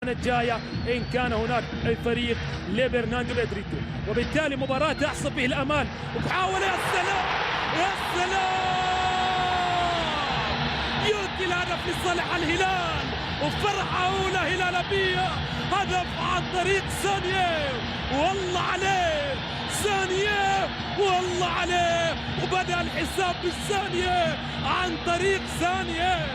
الجاية إن كان هناك فريق لبرناردو بيدريتو، وبالتالي مباراة تحصل به الأمال. ومحاولة، يا سلام يا سلام، يؤتي الهدف لصالح الهلال وفرحة أولى هلالية. هدف عن طريق سانيه، والله عليه سانيه، والله عليه، وبدأ الحساب بالثانية عن طريق سانيه.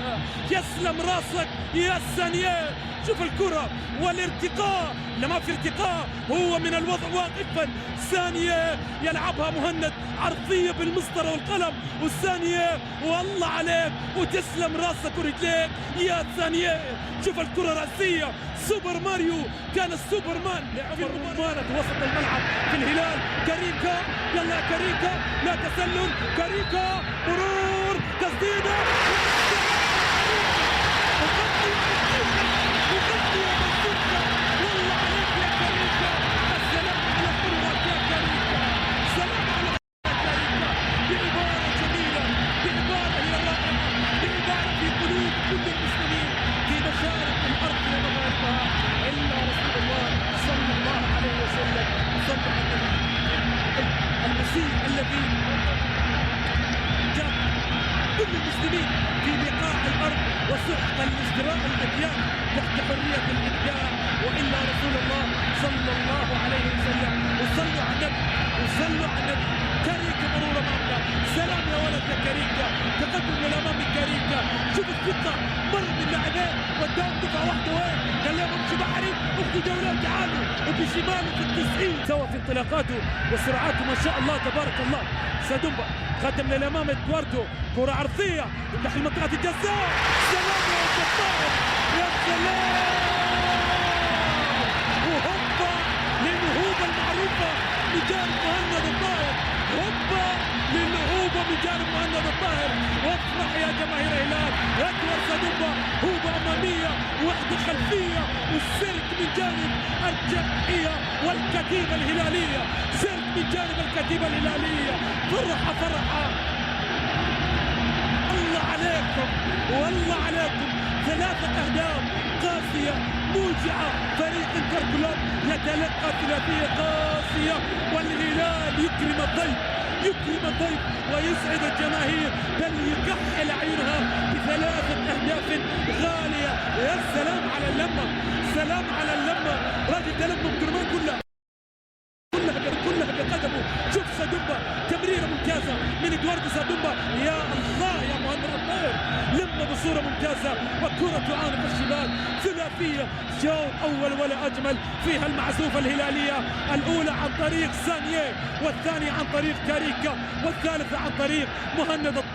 يسلم راسك يا سانيه. شوف الكرة والارتقاء، لما في ارتقاء هو من الوضع واقفا. ثانية يلعبها مهند عرضية بالمسطرة والقلم، والثانية والله عليك، وتسلم راسك ورجليك يا ثانية. شوف الكرة رأسية، سوبر ماريو، كان السوبرمان في المباراة وسط الملعب في الهلال. كاريكا، يلا يا كاريكا، لا تسلل، كاريكا مرور، تسديدة، والله عليك يا كاريكا. السلام على قربك يا كاريكا، سلام على كاريكا، بعبارة جميلة، بعبارة هي رائعة، بعبارة في قلوب كل المسلمين في مشارق الأرض ومغاربها، إلا رسول الله صلى الله عليه وسلم. صلى على النبي المسيح الذي جاء كل المسلمين في بقاع الأرض وسحق الازدراء الأديان تحت حرية الإبداع، وإلا رسول الله صلى الله عليه وسلم. وصلوا على النبي، وصلوا على النبي. كاريكا مرور أمامنا، سلام يا ولد يا كاريكا، تقدم للأمام من كاريكا. شوف الثقة، مر من لاعبين قدام دفعة واحدة، وين قال لهم امشي بحري، اخذوا جولة تعالوا، وبشماله في التسعين سوى في انطلاقاته وسرعاته ما شاء الله تبارك الله. سادومبا قدم للأمام إدواردو، كرة عرضية داخل منطقة الجزاء. سلام يا جبار، يا سلام، وهوبا للنهوضة المعروفة بجانب مهند الطاهر، هوبا للنهوضة بجانب مهند الطاهر. وافرح يا جماهير الهلال، ادوار سادومبا، هوبة أمامية، وحدة خلفية، والسيرك من جانب الجمعية والكتيبة الهلالية، سيرك من جانب الكتيبة الهلالية. فرحة فرحة، الله عليكم والله عليكم. 3 أهداف قاسية موجعة، فريق انتر يتلقى ثلاثية قاسية، والهلال يكرم الضيف، يكرم الضيف ويسعد الجماهير، بل يكحل عيونها ب3 أهداف غالية. يا سلام على اللمة، سلام على اللمة، راجل تلم بدرمان كلها بقدمه. شوف سادومبا، تمريرة ممتازة من ادواردو سادومبا، يا الله يا مهند الطاهر، لما بصورة ممتازة، وكرة تعانق الشباك. ثلاثية شوط أول ولا أجمل، فيها المعزوفة الهلالية، الأولى عن طريق سانيه، والثانية عن طريق كاريكا، والثالثة عن طريق مهند الطاهر.